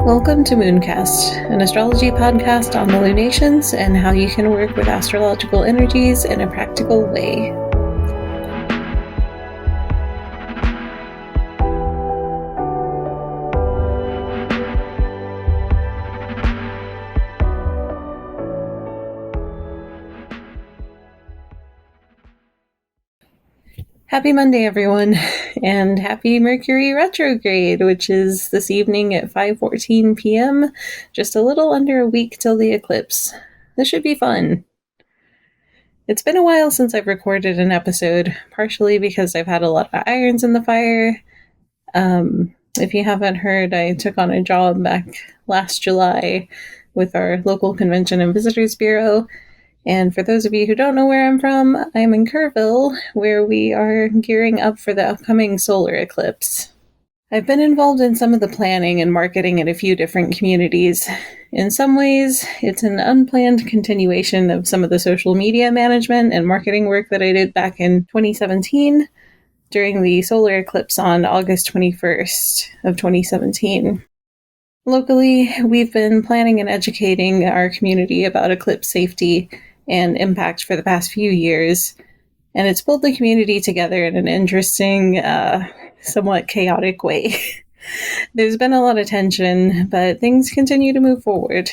Welcome to Mooncast, an astrology podcast on the lunations and how you can work with astrological energies in a practical way. Happy Monday, everyone, and happy Mercury retrograde, which is this evening at 5:14 p.m., just a little under a week till the eclipse. This should be fun. It's been a while since I've recorded an episode, partially because I've had a lot of irons in the fire. If you haven't heard, I took on a job back last July with our local Convention and Visitors Bureau. And for those of you who don't know where I'm from, I'm in Kerrville, where we are gearing up for the upcoming solar eclipse. I've been involved in some of the planning and marketing in a few different communities. In some ways, it's an unplanned continuation of some of the social media management and marketing work that I did back in 2017 during the solar eclipse on August 21st of 2017. Locally, we've been planning and educating our community about eclipse safety and impact for the past few years, and it's pulled the community together in an interesting, somewhat chaotic way. There's been a lot of tension, but things continue to move forward.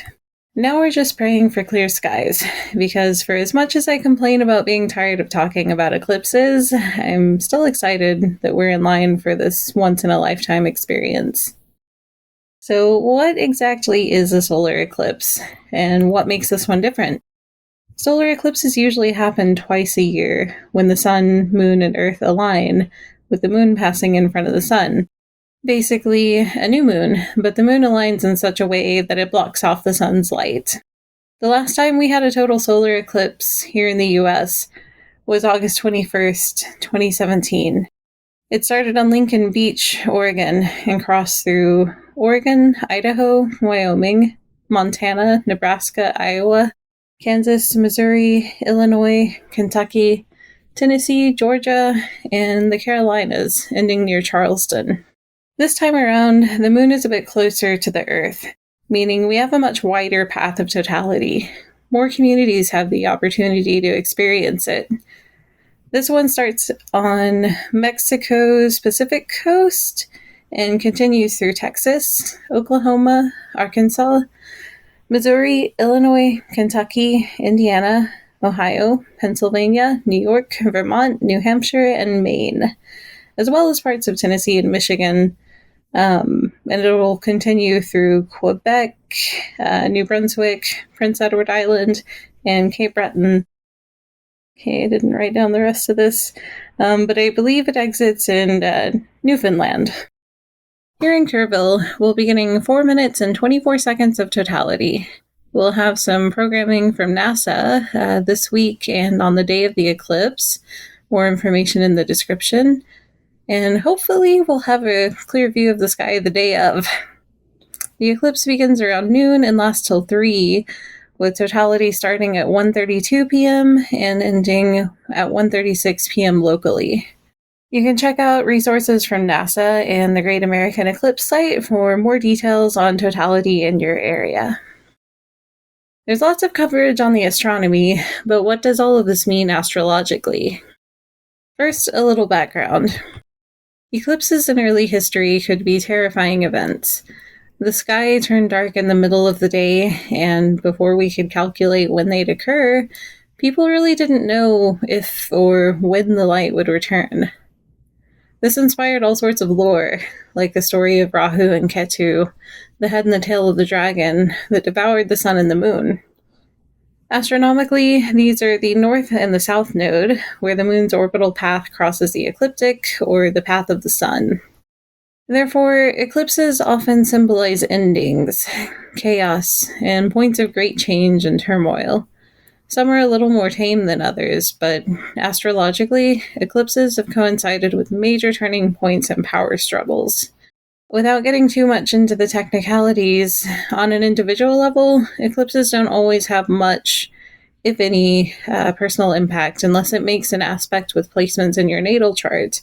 Now we're just praying for clear skies, because for as much as I complain about being tired of talking about eclipses, I'm still excited that we're in line for this once-in-a-lifetime experience. So what exactly is a solar eclipse, and what makes this one different? Solar eclipses usually happen twice a year, when the sun, moon, and earth align, with the moon passing in front of the sun. Basically, a new moon, but the moon aligns in such a way that it blocks off the sun's light. The last time we had a total solar eclipse here in the US was August 21st, 2017. It started on Lincoln Beach, Oregon, and crossed through Oregon, Idaho, Wyoming, Montana, Nebraska, Iowa, Kansas, Missouri, Illinois, Kentucky, Tennessee, Georgia, and the Carolinas, ending near Charleston. This time around, the moon is a bit closer to the Earth, meaning we have a much wider path of totality. More communities have the opportunity to experience it. This one starts on Mexico's Pacific coast and continues through Texas, Oklahoma, Arkansas, Missouri, Illinois, Kentucky, Indiana, Ohio, Pennsylvania, New York, Vermont, New Hampshire, and Maine, as well as parts of Tennessee and Michigan. And it will continue through Quebec, New Brunswick, Prince Edward Island, and Cape Breton. Okay, I didn't write down the rest of this, but I believe it exits in Newfoundland. Here in Kerrville, we'll be getting 4 minutes and 24 seconds of totality. We'll have some programming from NASA this week and on the day of the eclipse. More information in the description. And hopefully we'll have a clear view of the sky the day of. The eclipse begins around noon and lasts till 3, with totality starting at 1:32 p.m. and ending at 1:36 p.m. locally. You can check out resources from NASA and the Great American Eclipse site for more details on totality in your area. There's lots of coverage on the astronomy, but what does all of this mean astrologically? First, a little background. Eclipses in early history could be terrifying events. The sky turned dark in the middle of the day, and before we could calculate when they'd occur, people really didn't know if or when the light would return. This inspired all sorts of lore, like the story of Rahu and Ketu, the head and the tail of the dragon that devoured the sun and the moon. Astronomically, these are the north and the south node, where the moon's orbital path crosses the ecliptic, or the path of the sun. Therefore, eclipses often symbolize endings, chaos, and points of great change and turmoil. Some are a little more tame than others, but astrologically, eclipses have coincided with major turning points and power struggles. Without getting too much into the technicalities, on an individual level, eclipses don't always have much, if any, personal impact unless it makes an aspect with placements in your natal chart.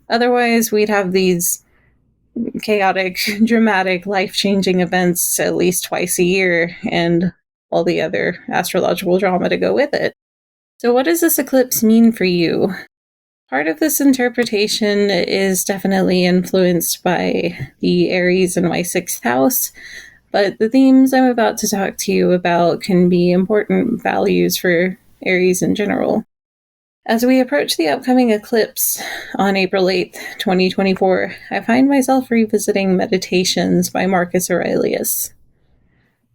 Otherwise, we'd have these chaotic, dramatic, life-changing events at least twice a year, and all the other astrological drama to go with it. So what does this eclipse mean for you? Part of this interpretation is definitely influenced by the Aries in my 6th house, but the themes I'm about to talk to you about can be important values for Aries in general. As we approach the upcoming eclipse on April 8th, 2024, I find myself revisiting Meditations by Marcus Aurelius.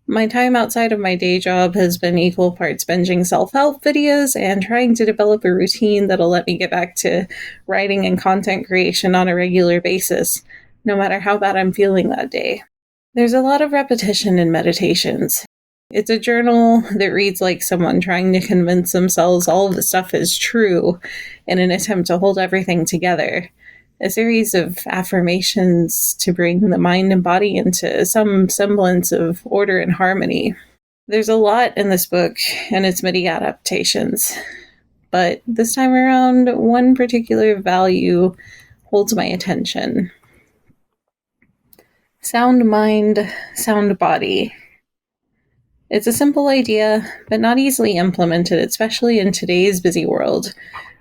My time outside of my day job has been equal parts binging self-help videos and trying to develop a routine that'll let me get back to writing and content creation on a regular basis, no matter how bad I'm feeling that day. There's a lot of repetition in Meditations. It's a journal that reads like someone trying to convince themselves all of the stuff is true in an attempt to hold everything together. A series of affirmations to bring the mind and body into some semblance of order and harmony. There's a lot in this book and its many adaptations, but this time around, one particular value holds my attention. Sound mind, sound body. It's a simple idea, but not easily implemented, especially in today's busy world,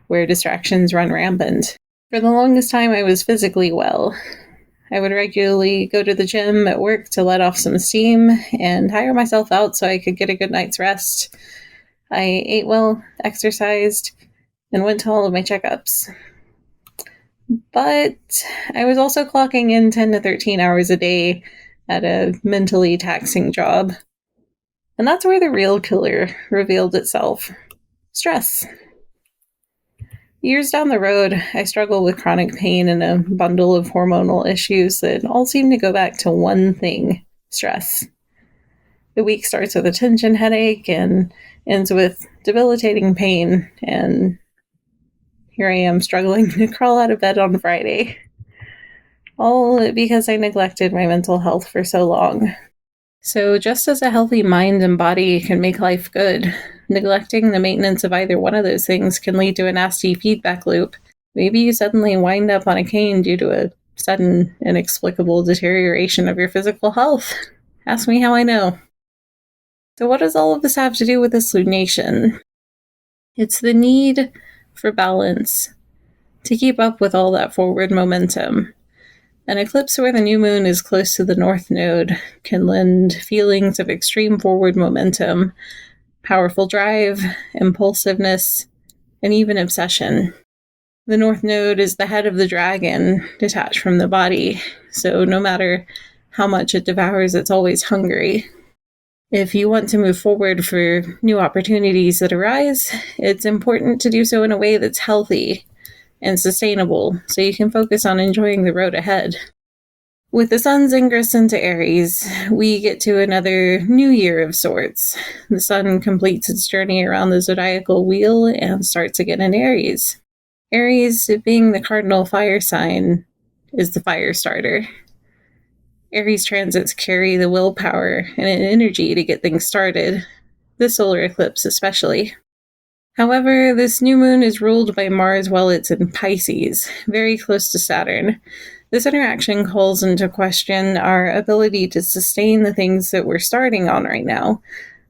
where distractions run rampant. For the longest time, I was physically well. I would regularly go to the gym at work to let off some steam and tire myself out so I could get a good night's rest. I ate well, exercised, and went to all of my checkups. But I was also clocking in 10 to 13 hours a day at a mentally taxing job. And that's where the real killer revealed itself. Stress. Years down the road, I struggle with chronic pain and a bundle of hormonal issues that all seem to go back to one thing: stress. The week starts with a tension headache and ends with debilitating pain, and here I am struggling to crawl out of bed on Friday. All because I neglected my mental health for so long. So just as a healthy mind and body can make life good, neglecting the maintenance of either one of those things can lead to a nasty feedback loop. Maybe you suddenly wind up on a cane due to a sudden, inexplicable deterioration of your physical health. Ask me how I know. So what does all of this have to do with this lunation? It's the need for balance, to keep up with all that forward momentum. An eclipse where the new moon is close to the north node can lend feelings of extreme forward momentum, powerful drive, impulsiveness, and even obsession. The north node is the head of the dragon, detached from the body, so no matter how much it devours, it's always hungry. If you want to move forward for new opportunities that arise, it's important to do so in a way that's healthy and sustainable, so you can focus on enjoying the road ahead. With the sun's ingress into Aries, we get to another new year of sorts. The sun completes its journey around the zodiacal wheel and starts again in Aries. Aries, being the cardinal fire sign, is the fire starter. Aries transits carry the willpower and an energy to get things started, this solar eclipse especially. However, this new moon is ruled by Mars while it's in Pisces, very close to Saturn. This interaction calls into question our ability to sustain the things that we're starting on right now,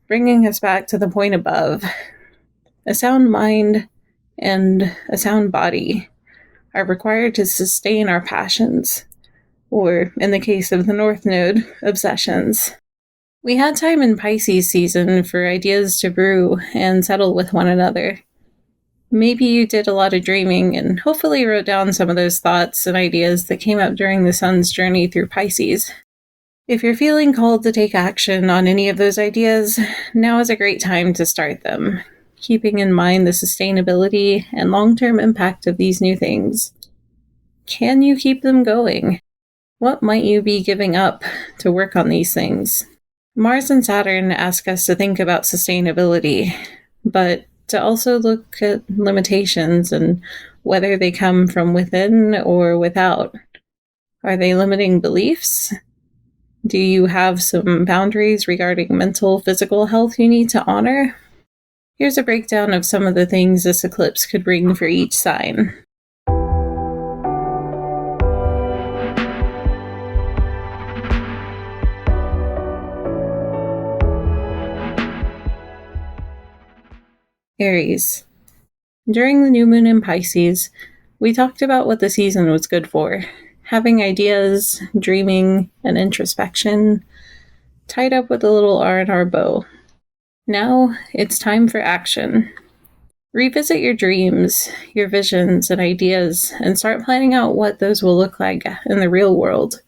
bringing us back to the point above. A sound mind and a sound body are required to sustain our passions, or, in the case of the North Node, obsessions. We had time in Pisces season for ideas to brew and settle with one another. Maybe you did a lot of dreaming and hopefully wrote down some of those thoughts and ideas that came up during the sun's journey through Pisces. If you're feeling called to take action on any of those ideas, now is a great time to start them, keeping in mind the sustainability and long-term impact of these new things. Can you keep them going? What might you be giving up to work on these things? Mars and Saturn ask us to think about sustainability, but to also look at limitations and whether they come from within or without. Are they limiting beliefs? Do you have some boundaries regarding mental, physical health you need to honor? Here's a breakdown of some of the things this eclipse could bring for each sign. Aries. During the new moon in Pisces, we talked about what the season was good for. Having ideas, dreaming, and introspection, tied up with a little R&R bow. Now, it's time for action. Revisit your dreams, your visions, and ideas, and start planning out what those will look like in the real world.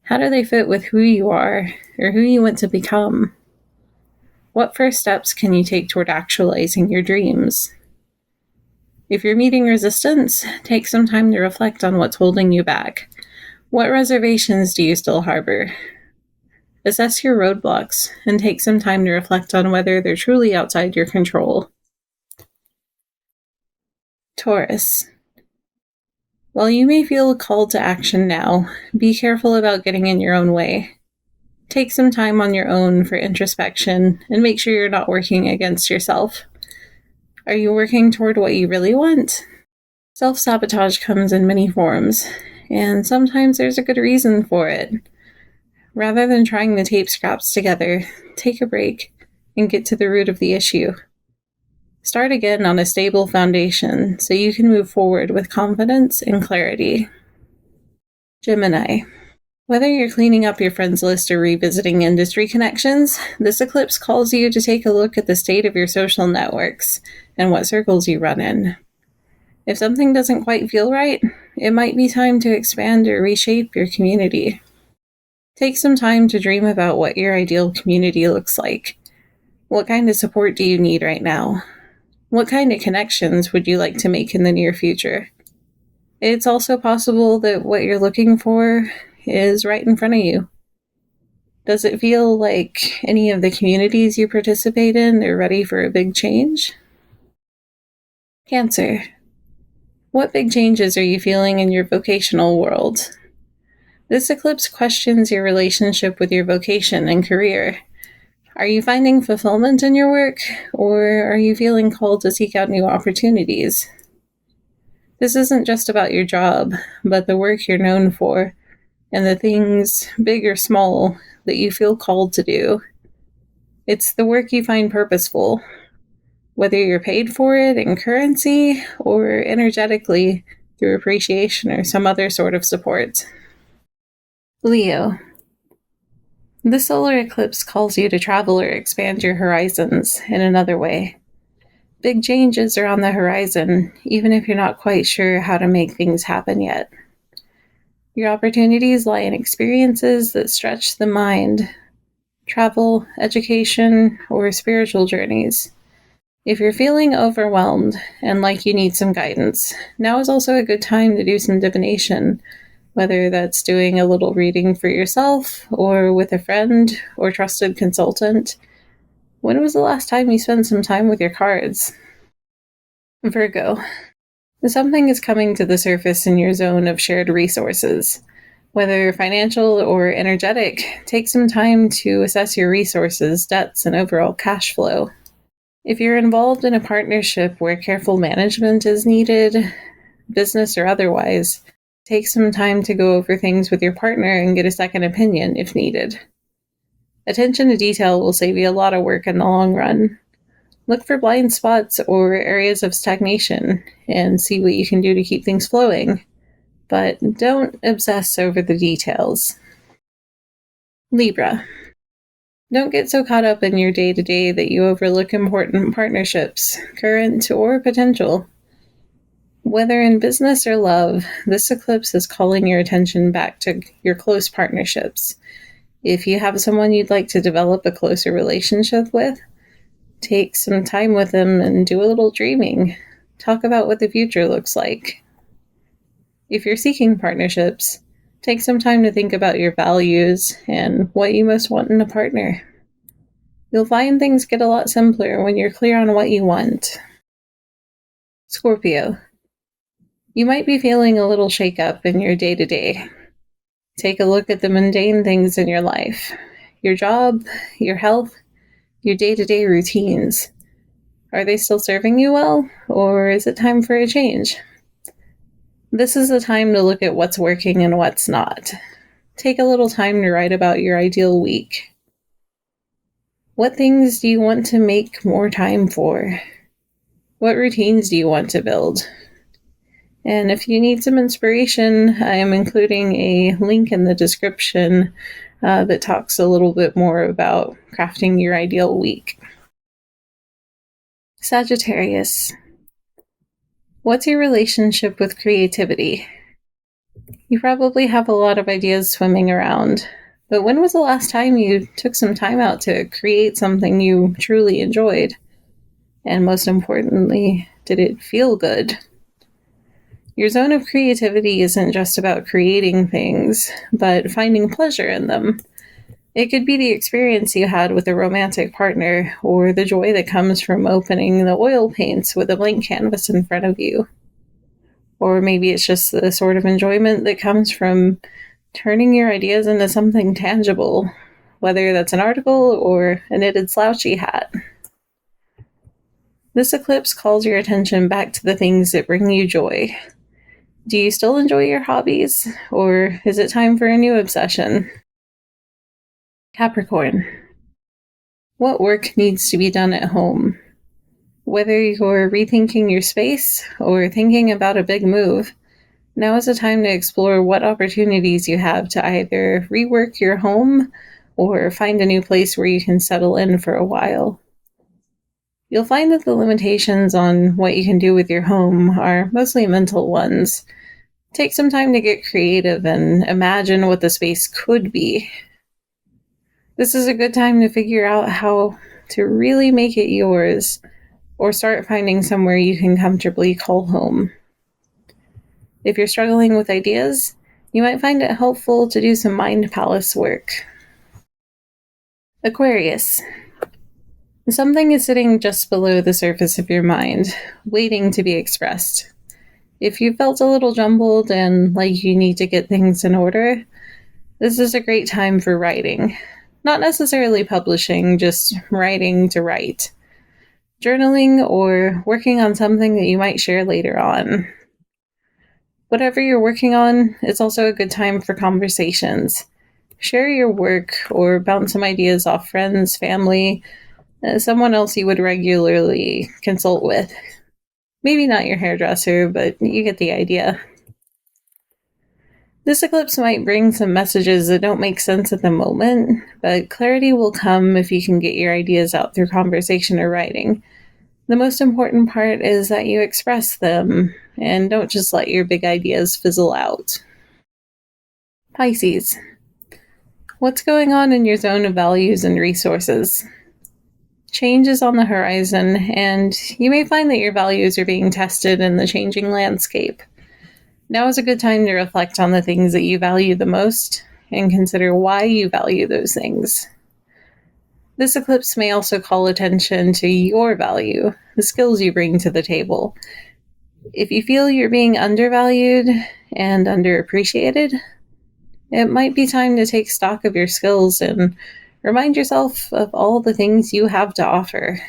How do they fit with who you are, or who you want to become? What first steps can you take toward actualizing your dreams? If you're meeting resistance, take some time to reflect on what's holding you back. What reservations do you still harbor? Assess your roadblocks and take some time to reflect on whether they're truly outside your control. Taurus. While you may feel called to action now, be careful about getting in your own way. Take some time on your own for introspection and make sure you're not working against yourself. Are you working toward what you really want? Self-sabotage comes in many forms, and sometimes there's a good reason for it. Rather than trying to tape scraps together, take a break and get to the root of the issue. Start again on a stable foundation so you can move forward with confidence and clarity. Gemini. Whether you're cleaning up your friends list or revisiting industry connections, this eclipse calls you to take a look at the state of your social networks and what circles you run in. If something doesn't quite feel right, it might be time to expand or reshape your community. Take some time to dream about what your ideal community looks like. What kind of support do you need right now? What kind of connections would you like to make in the near future? It's also possible that what you're looking for is right in front of you. Does it feel like any of the communities you participate in are ready for a big change? Cancer. What big changes are you feeling in your vocational world? This eclipse questions your relationship with your vocation and career. Are you finding fulfillment in your work, or are you feeling called to seek out new opportunities? This isn't just about your job, but the work you're known for, and the things, big or small, that you feel called to do. It's the work you find purposeful, whether you're paid for it in currency or energetically through appreciation or some other sort of support. Leo. The solar eclipse calls you to travel or expand your horizons in another way. Big changes are on the horizon, even if you're not quite sure how to make things happen yet. Your opportunities lie in experiences that stretch the mind, travel, education, or spiritual journeys. If you're feeling overwhelmed and like you need some guidance, now is also a good time to do some divination, whether that's doing a little reading for yourself or with a friend or trusted consultant. When was the last time you spent some time with your cards? Virgo. Something is coming to the surface in your zone of shared resources. Whether financial or energetic, take some time to assess your resources, debts, and overall cash flow. If you're involved in a partnership where careful management is needed, business or otherwise, take some time to go over things with your partner and get a second opinion if needed. Attention to detail will save you a lot of work in the long run. Look for blind spots or areas of stagnation and see what you can do to keep things flowing, but don't obsess over the details. Libra. Don't get so caught up in your day-to-day that you overlook important partnerships, current or potential. Whether in business or love, this eclipse is calling your attention back to your close partnerships. If you have someone you'd like to develop a closer relationship with, take some time with them and do a little dreaming. Talk about what the future looks like. If you're seeking partnerships, take some time to think about your values and what you most want in a partner. You'll find things get a lot simpler when you're clear on what you want. Scorpio. You might be feeling a little shake-up in your day-to-day. Take a look at the mundane things in your life. Your job, your health, your day-to-day routines. Are they still serving you well, or is it time for a change? This is the time to look at what's working and what's not. Take a little time to write about your ideal week. What things do you want to make more time for? What routines do you want to build? And if you need some inspiration, I am including a link in the description that talks a little bit more about crafting your ideal week. Sagittarius. What's your relationship with creativity? You probably have a lot of ideas swimming around, but when was the last time you took some time out to create something you truly enjoyed? And most importantly, did it feel good? Your zone of creativity isn't just about creating things, but finding pleasure in them. It could be the experience you had with a romantic partner, or the joy that comes from opening the oil paints with a blank canvas in front of you. Or maybe it's just the sort of enjoyment that comes from turning your ideas into something tangible, whether that's an article or a knitted slouchy hat. This eclipse calls your attention back to the things that bring you joy. Do you still enjoy your hobbies, or is it time for a new obsession? Capricorn. What work needs to be done at home? Whether you're rethinking your space or thinking about a big move, now is the time to explore what opportunities you have to either rework your home or find a new place where you can settle in for a while. You'll find that the limitations on what you can do with your home are mostly mental ones. Take some time to get creative and imagine what the space could be. This is a good time to figure out how to really make it yours, or start finding somewhere you can comfortably call home. If you're struggling with ideas, you might find it helpful to do some mind palace work. Aquarius. Something is sitting just below the surface of your mind, waiting to be expressed. If you felt a little jumbled and like you need to get things in order, this is a great time for writing. Not necessarily publishing, just writing to write. Journaling or working on something that you might share later on. Whatever you're working on, it's also a good time for conversations. Share your work or bounce some ideas off friends, family, someone else you would regularly consult with. Maybe not your hairdresser, but you get the idea. This eclipse might bring some messages that don't make sense at the moment, but clarity will come if you can get your ideas out through conversation or writing. The most important part is that you express them, and don't just let your big ideas fizzle out. Pisces. What's going on in your zone of values and resources? Change is on the horizon, and you may find that your values are being tested in the changing landscape. Now is a good time to reflect on the things that you value the most, and consider why you value those things. This eclipse may also call attention to your value, the skills you bring to the table. If you feel you're being undervalued and underappreciated, it might be time to take stock of your skills and remind yourself of all the things you have to offer.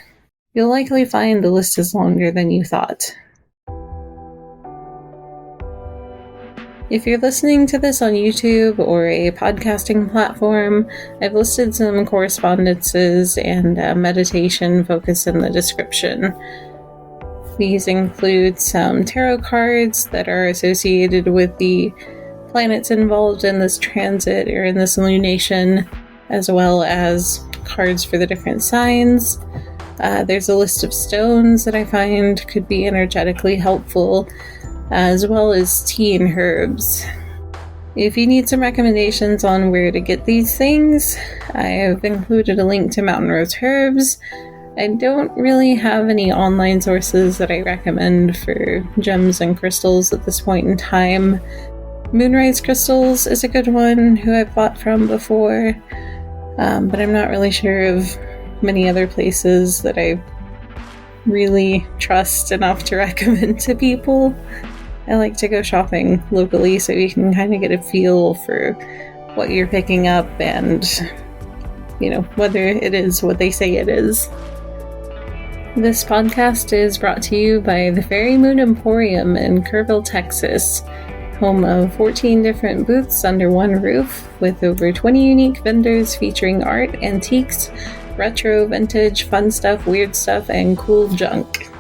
You'll likely find the list is longer than you thought. If you're listening to this on YouTube or a podcasting platform, I've listed some correspondences and meditation focus in the description. These include some tarot cards that are associated with the planets involved in this transit or in this lunation, as well as cards for the different signs. There's a list of stones that I find could be energetically helpful, as well as tea and herbs. If you need some recommendations on where to get these things, I have included a link to Mountain Rose Herbs. I don't really have any online sources that I recommend for gems and crystals at this point in time. Moonrise Crystals is a good one who I've bought from before, but I'm not really sure of many other places that I really trust enough to recommend to people. I like to go shopping locally so you can kind of get a feel for what you're picking up and, whether it is what they say it is. This podcast is brought to you by the Fairy Moon Emporium in Kerrville, Texas, home of 14 different booths under one roof with over 20 unique vendors featuring art, antiques, retro, vintage, fun stuff, weird stuff, and cool junk.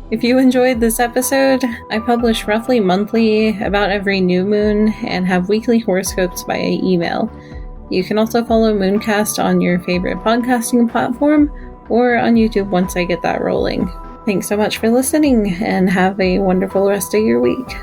If you enjoyed this episode, I publish roughly monthly about every new moon and have weekly horoscopes via email. You can also follow Mooncast on your favorite podcasting platform or on YouTube once I get that rolling. Thanks so much for listening and have a wonderful rest of your week.